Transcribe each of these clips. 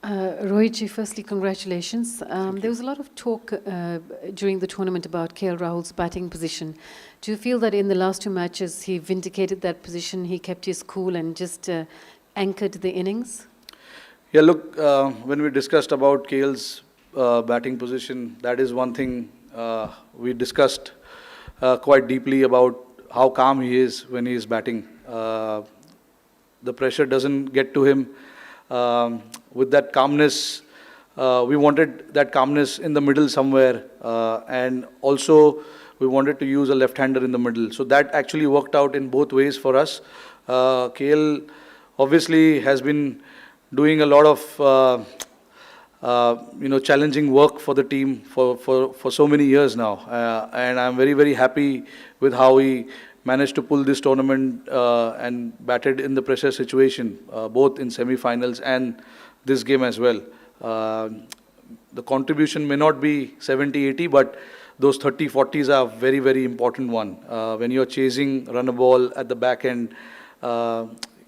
Rohit, firstly, congratulations. There was a lot of talk during the tournament about KL Rahul's batting position. Do you feel that in the last two matches he vindicated that position, he kept his cool and just anchored the innings? Yeah, look, when we discussed about KL's batting position, that is one thing we discussed quite deeply about how calm he is when he is batting. The pressure doesn't get to him. With that calmness, we wanted that calmness in the middle somewhere, and also we wanted to use a left-hander in the middle. So that actually worked out in both ways for us. KL obviously has been doing a lot of challenging work for the team for so many years now, and I'm very, very happy with how he managed to pull this tournament and batted in the pressure situation, both in semi-finals and this game as well. The contribution may not be 70-80, but those 30-40s are very, very important one. When you're chasing run a ball at the back end,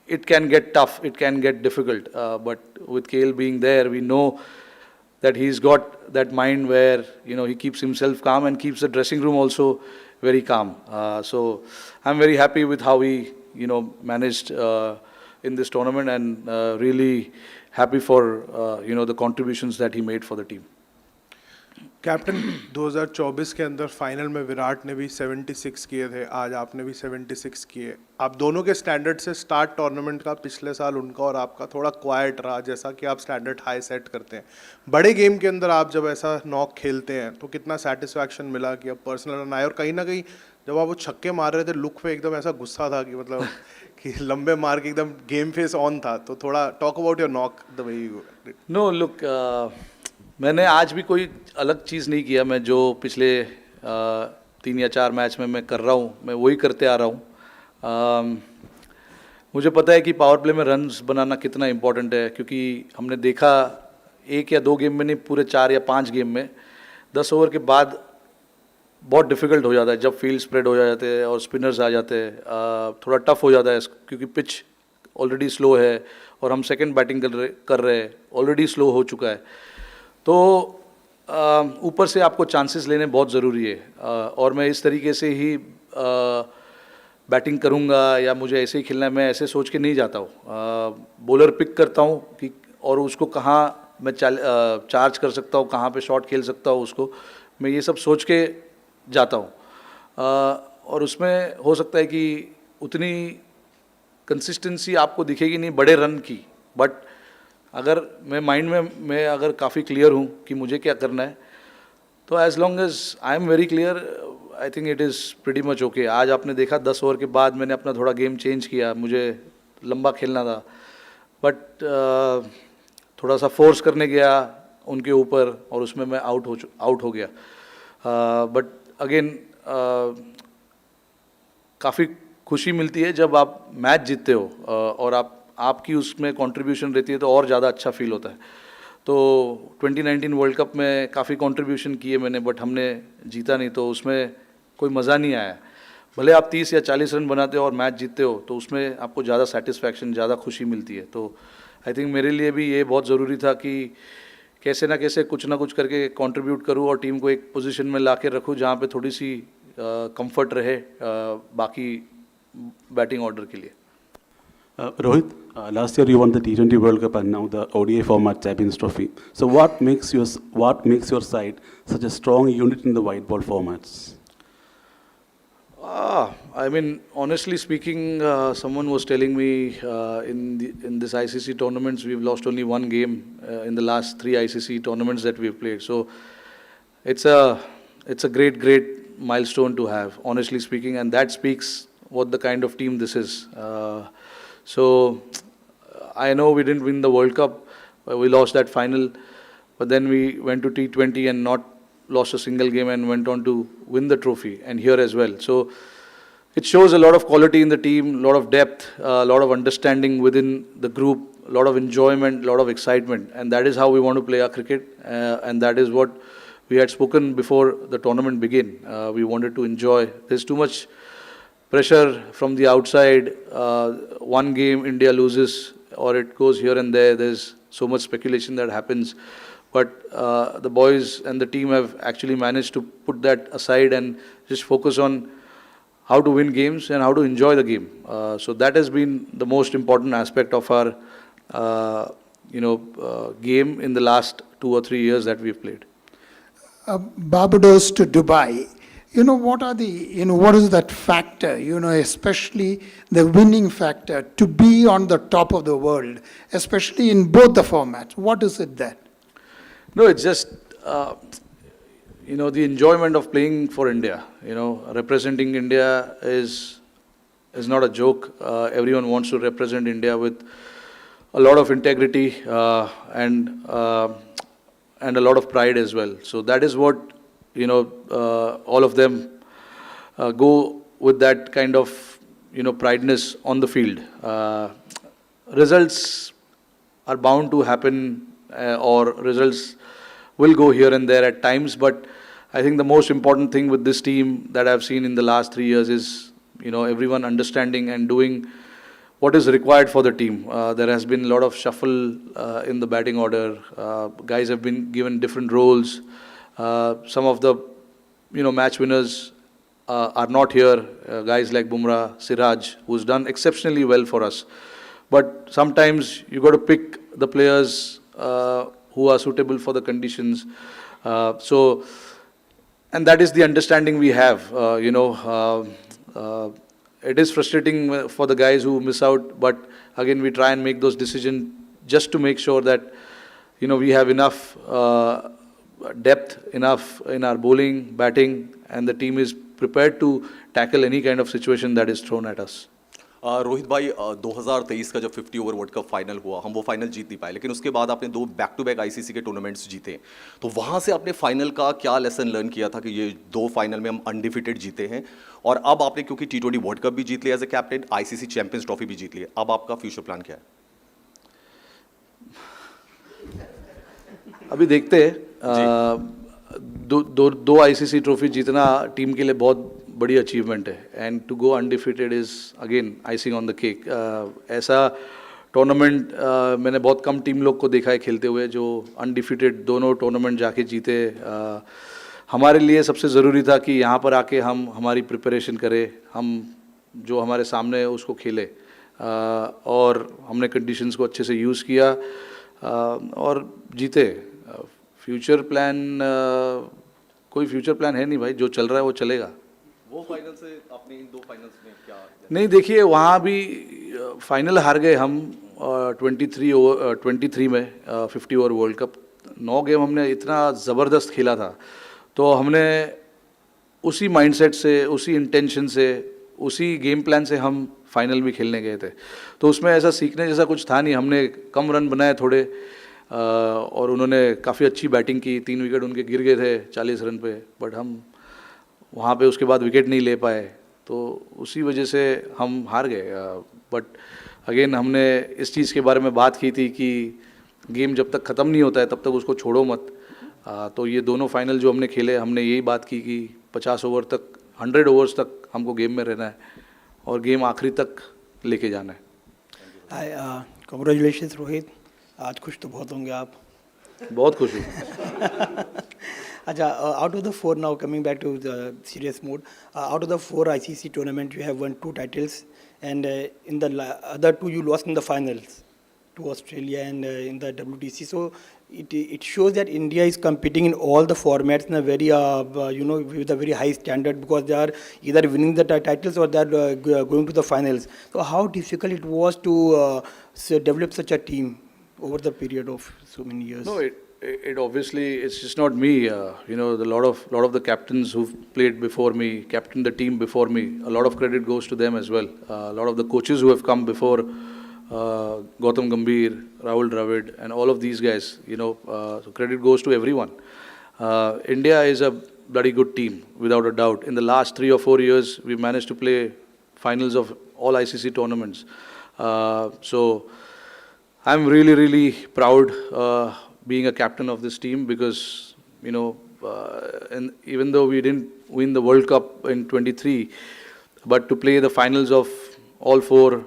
it can get tough, it can get difficult. But with KL being there, we know that he's got that mind where he keeps himself calm and keeps the dressing room also very calm. So I'm very happy with how he managed in this tournament, and really happy for the contributions that he made for the team. Captain 2024 के अंदर final में विराट ने भी 76 किए थे, आज आपने भी 76 किए. आप दोनों के स्टैंडर्ड से स्टार्ट टूर्नामेंट का पिछले साल उनका और आपका थोड़ा क्वाइट रहा, जैसा कि आप स्टैंडर्ड हाई सेट करते हैं. बड़े गेम के अंदर आप जब ऐसा नॉक खेलते हैं तो कितना सेटिस्फैक्शन मिला कि अब पर्सनल रन आए, और कहीं ना कहीं जब आप वो छक्के मार रहे थे लुक पे एकदम ऐसा गुस्सा था कि मतलब कि लंबे मार के एकदम गेम फेस ऑन था. तो थोड़ा talk about your knock the way you. Know look, मैंने आज भी कोई अलग चीज़ नहीं किया. मैं जो पिछले 3 या 4 मैच में मैं कर रहा हूँ, मैं वही करते आ रहा हूँ. मुझे पता है कि पावर प्ले में रन्स बनाना कितना इम्पोर्टेंट है, क्योंकि हमने देखा 1 या 2 गेम में नहीं, पूरे 4 या 5 गेम में 10 ओवर के बाद बहुत डिफ़िकल्ट हो जाता है जब फील्ड स्प्रेड हो जाते हैं और स्पिनर्स आ जाते हैं. थोड़ा टफ हो जाता है क्योंकि पिच ऑलरेडी स्लो है और हम सेकंड बैटिंग कर रहे हैं, ऑलरेडी स्लो हो चुका है. तो ऊपर से आपको चांसेस लेने बहुत ज़रूरी है, और मैं इस तरीके से ही बैटिंग करूंगा या मुझे ऐसे ही खेलना है, मैं ऐसे सोच के नहीं जाता हूँ. बॉलर पिक करता हूँ कि और उसको कहाँ मैं चार्ज कर सकता हूँ, कहाँ पे शॉट खेल सकता हूँ, उसको मैं ये सब सोच के जाता हूँ. और उसमें हो सकता है कि उतनी कंसिस्टेंसी आपको दिखेगी नहीं बड़े रन की, बट अगर मैं माइंड में मैं अगर काफ़ी क्लियर हूँ कि मुझे क्या करना है, तो as long as I am very clear, I think it is pretty much okay. आज आपने देखा 10 ओवर के बाद मैंने अपना थोड़ा गेम चेंज किया, मुझे लंबा खेलना था, बट थोड़ा सा फोर्स करने गया उनके ऊपर और उसमें मैं आउट हो गया. बट अगेन काफ़ी खुशी मिलती है जब आप मैच जीतते हो और आपकी उसमें कंट्रीब्यूशन रहती है, तो और ज़्यादा अच्छा फील होता है. तो 2019 वर्ल्ड कप में काफ़ी कंट्रीब्यूशन किए मैंने, बट हमने जीता नहीं, तो उसमें कोई मज़ा नहीं आया. भले आप 30 या 40 रन बनाते हो और मैच जीतते हो, तो उसमें आपको ज़्यादा सेटिस्फैक्शन, ज़्यादा खुशी मिलती है. तो आई थिंक मेरे लिए भी ये बहुत ज़रूरी था कि कैसे ना कैसे कुछ ना कुछ करके कंट्रीब्यूट करूँ और टीम को एक पोजीशन में ला के रखूँ जहाँ पे थोड़ी सी कंफर्ट रहे बाकी बैटिंग ऑर्डर के लिए. Rohit, last year you won the T20 World Cup and now the ODI format Champions Trophy. So what makes your side such a strong unit in the white ball formats? I mean, honestly speaking, someone was telling me in this ICC tournaments we've lost only one game in the last 3 ICC tournaments that we've played. So it's a great milestone to have, honestly speaking, and that speaks what the kind of team this is. So I know we didn't win the World Cup, we lost that final, but then we went to T20 and not lost a single game and went on to win the trophy, and here as well. So it shows a lot of quality in the team, a lot of depth, a lot of understanding within the group, a lot of enjoyment, a lot of excitement, and that is how we want to play our cricket, and that is what we had spoken before the tournament began. We wanted to enjoy. There's too much pressure from the outside. One game India loses or it goes here and there. There's so much speculation that happens. But the boys and the team have actually managed to put that aside and just focus on how to win games and how to enjoy the game. So that has been the most important aspect of our game in the last 2 or 3 years that we've played. Barbados to Dubai, what is that factor, especially the winning factor to be on the top of the world, especially in both the formats? What is it then? No, it's just, the enjoyment of playing for India. Representing India is not a joke. Everyone wants to represent India with a lot of integrity and a lot of pride as well. So that is what, all of them go with that kind of, prideness on the field. Results are bound to happen or results will go here and there at times, but I think the most important thing with this team that I've seen in the last 3 years is, everyone understanding and doing what is required for the team. There has been a lot of shuffle in the batting order. Guys have been given different roles. Some of the, match winners are not here. Guys like Bumrah, Siraj, who's done exceptionally well for us. But sometimes you got to pick the players who are suitable for the conditions. And that is the understanding we have. It is frustrating for the guys who miss out, but again, we try and make those decisions just to make sure that, we have enough depth, enough in our bowling, batting, and the team is prepared to tackle any kind of situation that is thrown at us. Rohit भाई 2023 का जब 50 over world cup final हुआ, हम वो final जीत नहीं पाए, लेकिन उसके बाद आपने 2 बैक टू बैक आईसीसी के टूर्नामेंट्स जीते, तो वहाँ से आपने फाइनल का क्या लेसन लर्न किया था कि ये 2 फाइनल में हम अनडिफिटेड जीते हैं, और अब आपने क्योंकि T20 वर्ल्ड कप भी जीत लिया as a captain, ICC Champions Trophy भी जीत ली, अब आपका फ्यूचर प्लान क्या है? अभी देखते हैं, दो आईसीसी ट्रॉफी जीतना टीम के लिए बहुत बड़ी अचीवमेंट है, and to go undefeated is again icing on the cake. ऐसा टूर्नामेंट मैंने बहुत कम टीम लोग को देखा है खेलते हुए जो अनडिफिटेड दोनों टूर्नामेंट जाके जीते. हमारे लिए सबसे ज़रूरी था कि यहाँ पर आके हम हमारी प्रिपरेशन करें, हम जो हमारे सामने है उसको खेले, और हमने कंडीशंस को अच्छे से यूज़ किया और जीते. फ्यूचर प्लान कोई फ्यूचर प्लान है नहीं भाई, जो चल रहा है वो चलेगा. वो फाइनल से आपने इन 2 फाइनल्स में क्या? नहीं, देखिए वहाँ भी फाइनल हार गए हम 23 में 50 ओवर वर्ल्ड कप. 9 गेम हमने इतना ज़बरदस्त खेला था, तो हमने उसी माइंडसेट से, उसी इंटेंशन से, उसी गेम प्लान से हम फाइनल भी खेलने गए थे. तो उसमें ऐसा सीखने जैसा कुछ था नहीं. हमने कम रन बनाए थोड़े, और उन्होंने काफ़ी अच्छी बैटिंग की. 3 विकेट उनके गिर गए थे 40 रन पे, बट हम वहाँ पे उसके बाद विकेट नहीं ले पाए, तो उसी वजह से हम हार गए. बट अगेन हमने इस चीज़ के बारे में बात की थी कि गेम जब तक ख़त्म नहीं होता है तब तक उसको छोड़ो मत. तो ये दोनों फाइनल जो हमने खेले, हमने यही बात की कि 50 ओवर तक, 100 ओवर्स तक हमको गेम में रहना है और गेम आखिरी तक लेके जाना है. Congratulations रोहित, आज खुश तो बहुत होंगे आप. बहुत खुश हूँ. अच्छा, out of the 4 now, coming back to the serious mode, out of the 4 ICC tournament you have won 2 titles, and in the other 2 you lost in the finals to Australia and in the WTC. So it shows that India is competing in all the formats in a very with a very high standard, because they are either winning the titles or they are going to the finals. So how difficult it was to develop such a team over the period of so many years? No, it obviously, it's just not me. The lot of the captains who've played before me, captained the team before me, a lot of credit goes to them as well. A lot of the coaches who have come before, Gautam Gambhir, Rahul Dravid, and all of these guys, so credit goes to everyone. India is a bloody good team, without a doubt. In the last 3 or 4 years, we managed to play finals of all ICC tournaments. So I'm really, really proud being a captain of this team, because, and even though we didn't win the World Cup in 23, but to play the finals of all 4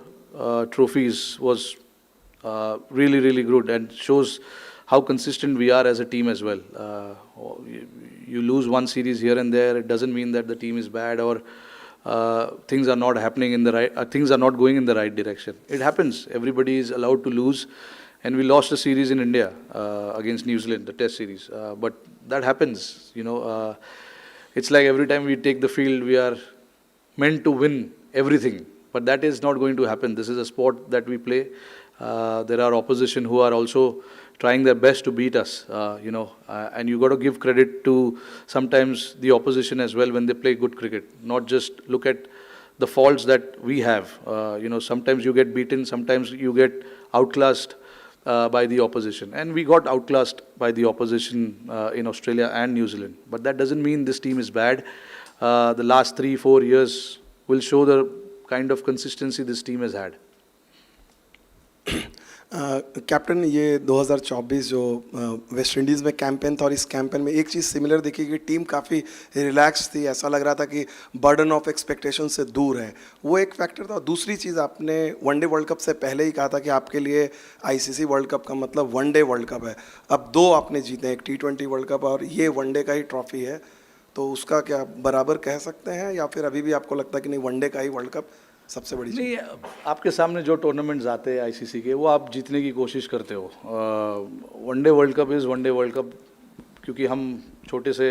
trophies was really, really good, and shows how consistent we are as a team as well. You lose one series here and there, it doesn't mean that the team is bad or things are not happening in the right, things are not going in the right direction. It happens. Everybody is allowed to lose, and we lost a series in India against New Zealand, the Test series. But that happens. It's like every time we take the field, we are meant to win everything. But that is not going to happen. This is a sport that we play. There are opposition who are also trying their best to beat us, and you got to give credit to sometimes the opposition as well when they play good cricket. Not just look at the faults that we have. Sometimes you get beaten, sometimes you get outclassed by the opposition. And we got outclassed by the opposition in Australia and New Zealand. But that doesn't mean this team is bad. The last 3-4 years will show the kind of consistency this team has had. Captain, ये 2024 जो West Indies में campaign था और इस campaign में एक चीज़ similar देखी कि टीम काफ़ी रिलैक्स थी, ऐसा लग रहा था कि बर्डन ऑफ एक्सपेक्टेशन से दूर है, वो एक फैक्टर था। दूसरी चीज़, आपने वनडे वर्ल्ड कप से पहले ही कहा था कि आपके लिए आईसीसी वर्ल्ड कप का मतलब वनडे वर्ल्ड कप है। अब 2 आपने जीते, एक T20 वर्ल्ड कप और ये वनडे का ही ट्रॉफी है, तो उसका क्या बराबर कह सकते हैं या फिर अभी भी आपको लगता है कि नहीं वनडे का ही वर्ल्ड कप सबसे बड़ी चीज़? नहीं, आपके सामने जो टूर्नामेंट्स आते हैं आईसीसी के, वो आप जीतने की कोशिश करते हो। One day world cup is one day world cup, क्योंकि हम छोटे से,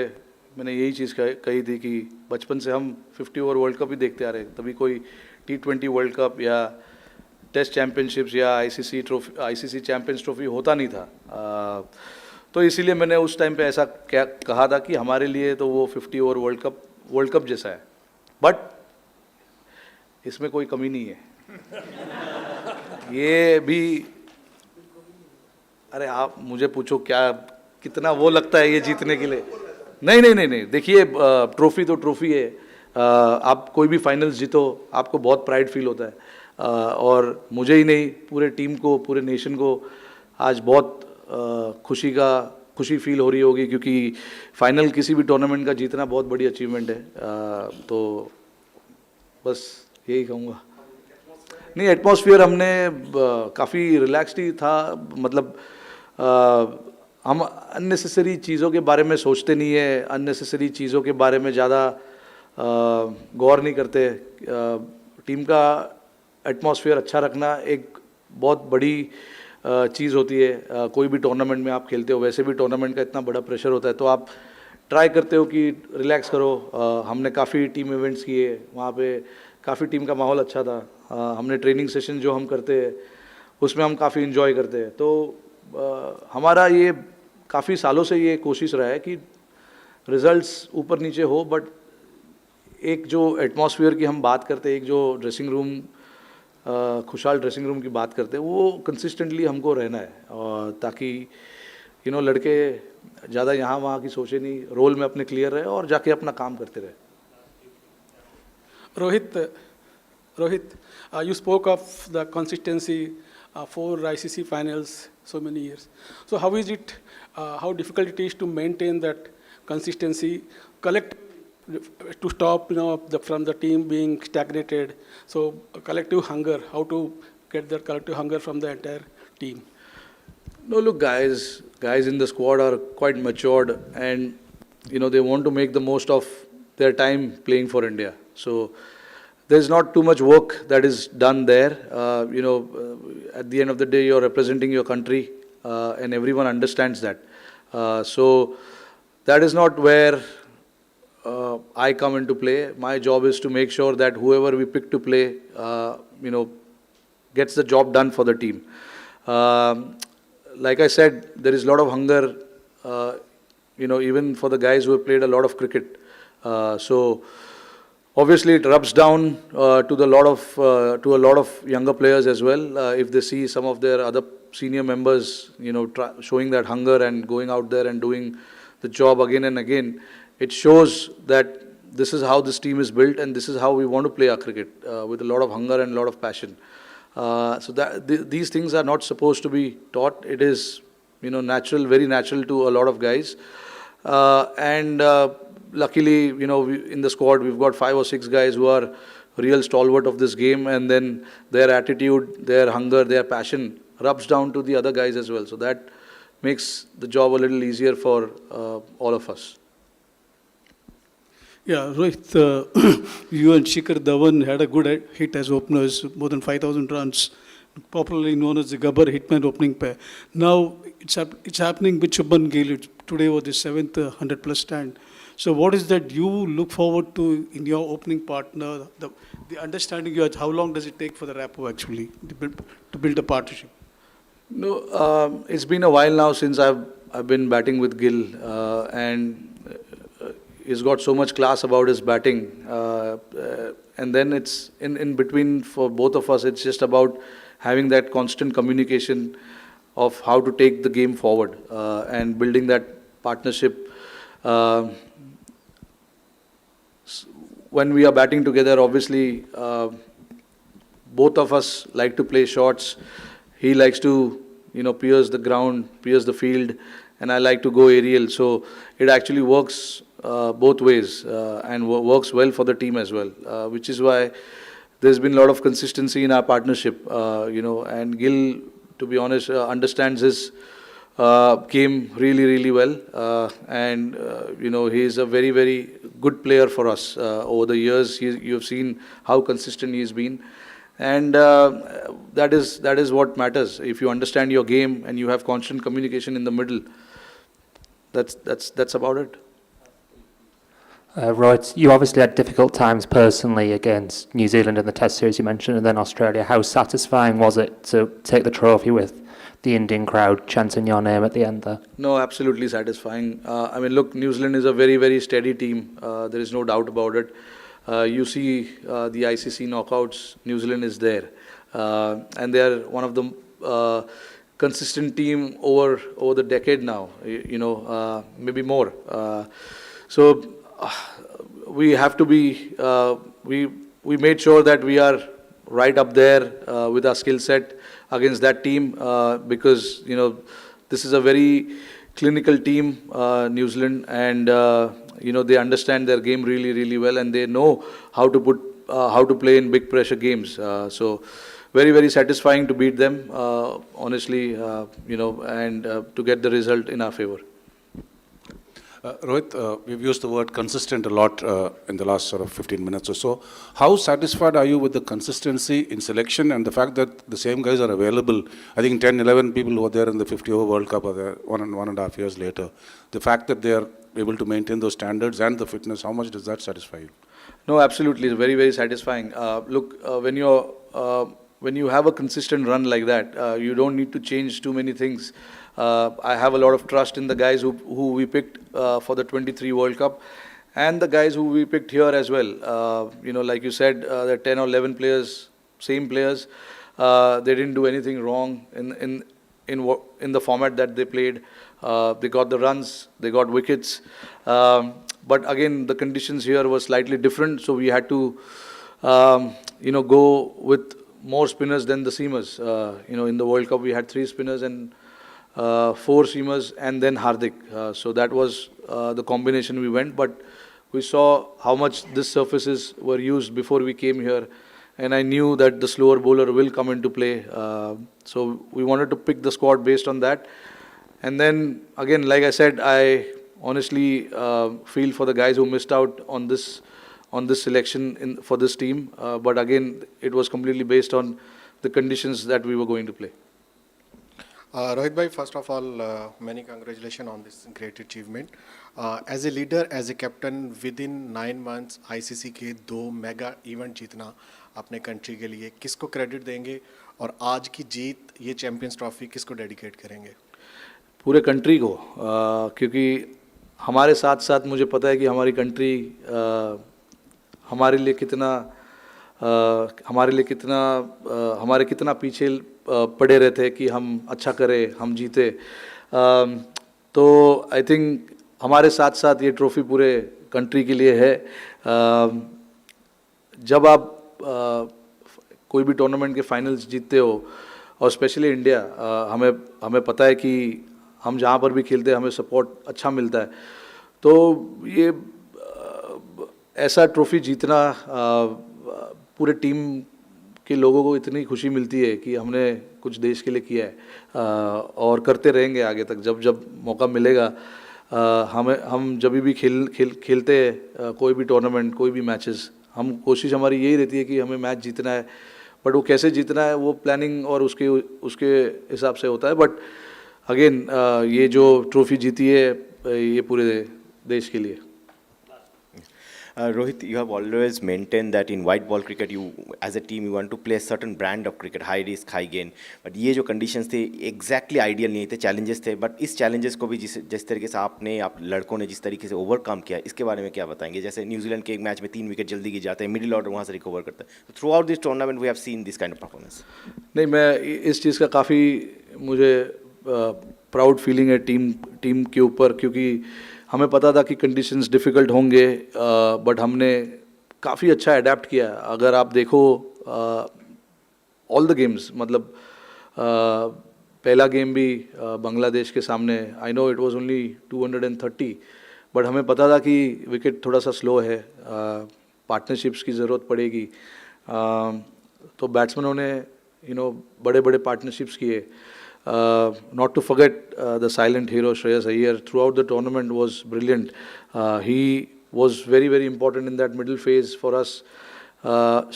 मैंने यही चीज़ कही थी कि बचपन से हम 50 ओवर वर्ल्ड कप ही देखते आ रहे हैं। तभी कोई T20 वर्ल्ड कप या टेस्ट चैम्पियनशिप्स या आईसीसी चैम्पियंस ट्रॉफी होता नहीं था। तो इसीलिए मैंने उस टाइम पे ऐसा कहा था कि हमारे लिए तो वो 50 ओवर वर्ल्ड कप जैसा है, बट इसमें कोई कमी नहीं है। ये भी, अरे आप मुझे पूछो क्या कितना वो लगता है ये जीतने के लिए। नहीं, देखिए, ट्रॉफी तो ट्रॉफी है। आप कोई भी फाइनल्स जीतो, आपको बहुत प्राइड फील होता है, और मुझे ही नहीं, पूरे टीम को, पूरे नेशन को आज बहुत खुशी फील हो रही होगी, क्योंकि फाइनल किसी भी टूर्नामेंट का जीतना बहुत बड़ी अचीवमेंट है। तो बस यही कहूँगा। नहीं, एटमॉस्फेयर हमने काफ़ी रिलैक्स्ड ही था, मतलब हम अननेसेसरी चीज़ों के बारे में सोचते नहीं है, अननेसेसरी चीज़ों के बारे में ज़्यादा गौर नहीं करते। टीम का एटमॉस्फेयर अच्छा रखना एक बहुत बड़ी चीज़ होती है। कोई भी टूर्नामेंट में आप खेलते हो, वैसे भी टूर्नामेंट का इतना बड़ा प्रेशर होता है, तो आप ट्राई करते हो कि रिलैक्स करो। हमने काफ़ी टीम इवेंट्स किए, वहाँ पे काफ़ी टीम का माहौल अच्छा था। हमने ट्रेनिंग सेशन जो हम करते हैं उसमें हम काफ़ी इन्जॉय करते हैं। तो हमारा ये काफ़ी सालों से ये कोशिश रहा है कि रिजल्ट्स ऊपर नीचे हो, बट एक जो एटमॉस्फेयर की हम बात करते हैं, एक जो ड्रेसिंग रूम, खुशहाल ड्रेसिंग रूम की बात करते हैं, वो कंसिस्टेंटली हमको रहना है, और ताकि लड़के ज़्यादा यहाँ वहाँ की सोचे नहीं, रोल में अपने क्लियर रहे और जाके अपना काम करते रहे। Rohit, you spoke of the consistency for ICC finals so many years. So how is it, how difficult it is to maintain that consistency, to stop, from the team being stagnated. So collective hunger, how to get that collective hunger from the entire team? No, look, guys in the squad are quite matured, and they want to make the most of their time playing for India. So there's not too much work that is done there. At the end of the day, you're representing your country, and everyone understands that. So that is not where I come into play. My job is to make sure that whoever we pick to play, gets the job done for the team. Like I said, there is a lot of hunger, even for the guys who have played a lot of cricket. So obviously it rubs down to a lot of younger players as well. If they see some of their other senior members, showing that hunger and going out there and doing the job again and again, it shows that this is how this team is built, and this is how we want to play our cricket, with a lot of hunger and a lot of passion. So that these things are not supposed to be taught. It is, natural, very natural to a lot of guys. And luckily, in the squad, we've got 5 or 6 guys who are real stalwart of this game, and then their attitude, their hunger, their passion rubs down to the other guys as well. So that makes the job a little easier for all of us. Yeah, Rohit, you and Shikhar Dhawan had a good hit as openers, more than 5,000 runs, popularly known as the Gabbar Hitman opening pair. Now it's happening with Shubman Gill. Today was the 7th 100-plus stand. So what is that you look forward to in your opening partner? The understanding you have, how long does it take for the rapport actually to build a partnership? No, it's been a while now since I've been batting with Gill, and he's got so much class about his batting. And then it's in between for both of us. It's just about having that constant communication of how to take the game forward and building that partnership. When we are batting together, obviously, both of us like to play shots. He likes to, pierce the ground, pierce the field, and I like to go aerial. So it actually works both ways and works well for the team as well, which is why there's been a lot of consistency in our partnership, and Gill, to be honest, understands his game really, really well. And he's a very, very good player for us. Over the years, you've seen how consistent he's been. And that is what matters. If you understand your game and you have constant communication in the middle, that's about it. Rohit, you obviously had difficult times personally against New Zealand in the Test series you mentioned, and then Australia. How satisfying was it to take the trophy with the Indian crowd chanting your name at the end there? No, absolutely satisfying. Look, New Zealand is a very, very steady team. There is no doubt about it. You see the ICC knockouts, New Zealand is there. And they are one of the consistent team over the decade now, maybe more. So we have to be, we made sure that we are right up there with our skill set against that team because, this is a very clinical team, New Zealand, and, they understand their game really, really well, and they know how to play in big pressure games. So very, very satisfying to beat them, honestly, and to get the result in our favor. Rohit, we've used the word consistent a lot in the last sort of 15 minutes or so. How satisfied are you with the consistency in selection and the fact that the same guys are available? I think 10, 11 people who were there in the 50-over World Cup are there 1.5 years later. The fact that they are able to maintain those standards and the fitness, how much does that satisfy you? No, absolutely. It's very, very satisfying. Look, when you have a consistent run like that, you don't need to change too many things. I have a lot of trust in the guys who we picked for the 23 World Cup and the guys who we picked here as well. Like you said, the 10 or 11 players, same players, they didn't do anything wrong in the format that they played. They got the runs, they got wickets. But again, the conditions here were slightly different, so we had to, go with more spinners than the seamers. In the World Cup, we had 3 spinners and 4 seamers and then Hardik. So that was the combination we went. But we saw how much these surfaces were used before we came here. And I knew that the slower bowler will come into play. So we wanted to pick the squad based on that. And then, again, like I said, I honestly feel for the guys who missed out on this selection for this team. But again, it was completely based on the conditions that we were going to play. Rohit bhai, first of all, many congratulations on this great achievement. As a leader, as a captain, within 9 months, ICC के 2 mega event जीतना अपने country के लिए किसको credit देंगे और आज की जीत ये चैंपियंस ट्रॉफी किसको डेडिकेट करेंगे? पूरे कंट्री को, क्योंकि हमारे साथ साथ मुझे पता है कि हमारी कंट्री हमारे कितना पीछे पड़े रहे थे कि हम अच्छा करें, हम जीते. तो आई थिंक हमारे साथ साथ ये ट्रॉफी पूरे कंट्री के लिए है. जब आप कोई भी टूर्नामेंट के फाइनल्स जीतते हो और स्पेशली इंडिया, हमें पता है कि हम जहाँ पर भी खेलते हैं हमें सपोर्ट अच्छा मिलता है. तो ये ऐसा ट्रॉफी जीतना पूरे टीम कि लोगों को इतनी खुशी मिलती है कि हमने कुछ देश के लिए किया है और करते रहेंगे आगे तक जब जब मौका मिलेगा। हम जब भी खेलते हैं कोई भी टूर्नामेंट कोई भी मैचेस, हम कोशिश हमारी यही रहती है कि हमें मैच जीतना है, बट वो कैसे जीतना है वो प्लानिंग और उसके हिसाब से होता है। बट अगेन ये जो ट्रॉफी जीती है ये पूरे देश के लिए। Rohit, you have always maintained that in white ball cricket, you as a team you want to play a certain brand of cricket, high risk, high gain. But ये जो conditions थे exactly ideal नहीं थे, challenges थे. But इस challenges को भी जिस तरीके से आप लड़कों ने जिस तरीके से overcome किया, इसके बारे में क्या बताएंगे? जैसे न्यूजीलैंड के एक मैच में 3 विकेट जल्दी गिर जाते हैं, मिडिल ऑर्डर वहाँ से रिकवर करता है. तो throughout this tournament we have seen this kind of performance. नहीं, मैं इस चीज़ का काफ़ी मुझे प्राउड फीलिंग है टीम के ऊपर, क्योंकि हमें पता था कि कंडीशंस डिफ़िकल्ट होंगे, बट हमने काफ़ी अच्छा अडेप्ट किया। अगर आप देखो ऑल द गेम्स, मतलब पहला गेम भी बांग्लादेश के सामने, I know it was only 230, but हमें पता था कि विकेट थोड़ा सा स्लो है, पार्टनरशिप्स की ज़रूरत पड़ेगी, तो बैट्समैनों ने बड़े बड़े पार्टनरशिप्स किए। Not to forget the silent hero Shreyas Iyer throughout the tournament was brilliant. He was very, very important in that middle phase for us.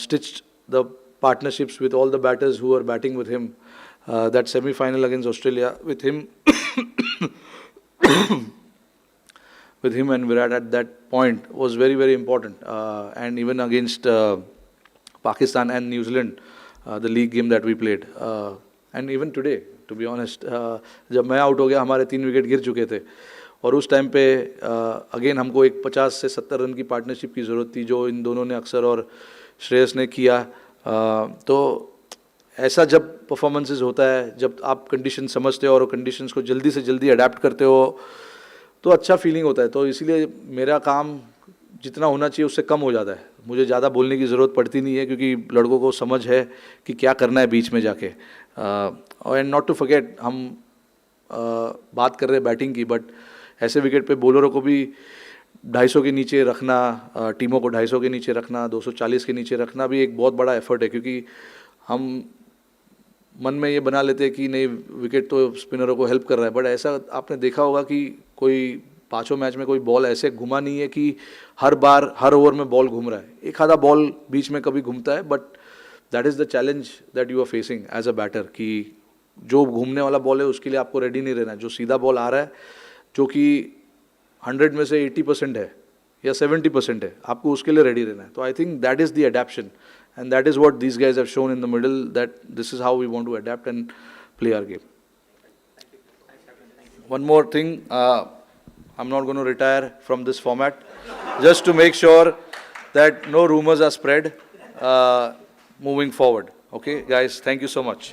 Stitched the partnerships with all the batters who were batting with him. That semi-final against Australia with him, with him and Virat at that point was very, very important. And even against Pakistan and New Zealand, the league game that we played, and even today. To be honest, जब मैं out हो गया हमारे 3 wicket गिर चुके थे, और उस टाइम पे अगेन हमको एक 50 से 70 रन की पार्टनरशिप की ज़रूरत थी, जो इन दोनों ने अक्सर और श्रेयस ने किया। तो ऐसा जब परफॉर्मेंसेस होता है, जब आप कंडीशन समझते हो और कंडीशंस को जल्दी से जल्दी अडेप्ट करते हो, तो अच्छा फीलिंग होता है। तो इसीलिए मेरा काम जितना होना चाहिए उससे कम हो जाता है, मुझे ज़्यादा बोलने की ज़रूरत पड़ती नहीं है, क्योंकि लड़कों को समझ है कि क्या करना है बीच में जाके। एंड नॉट टू फॉरगेट, हम बात कर रहे हैं बैटिंग की, बट ऐसे विकेट पे बॉलरों को भी 250 के नीचे रखना, टीमों को 250 के नीचे रखना, 240 के नीचे रखना भी एक बहुत बड़ा एफर्ट है, क्योंकि हम मन में ये बना लेते हैं कि नहीं विकेट तो स्पिनरों को हेल्प कर रहा है, बट ऐसा आपने देखा होगा कि कोई 5 मैच में कोई बॉल ऐसे घुमा नहीं है कि हर बार हर ओवर में बॉल घूम रहा है। एक आधा बॉल बीच में कभी घूमता है, but that is the challenge that you are facing as a batter, कि जो घूमने वाला बॉल है उसके लिए आपको रेडी नहीं रहना है। जो सीधा बॉल आ रहा है, जो कि 100 में से 80% है या 70% है, आपको उसके लिए रेडी रहना है। तो I think that is the adaptation, and that is what these guys have shown in the middle, that this is how we want to adapt and play our game. One more thing, I'm not going to retire from this format, just to make sure that no rumors are spread moving forward. Okay, guys, thank you so much.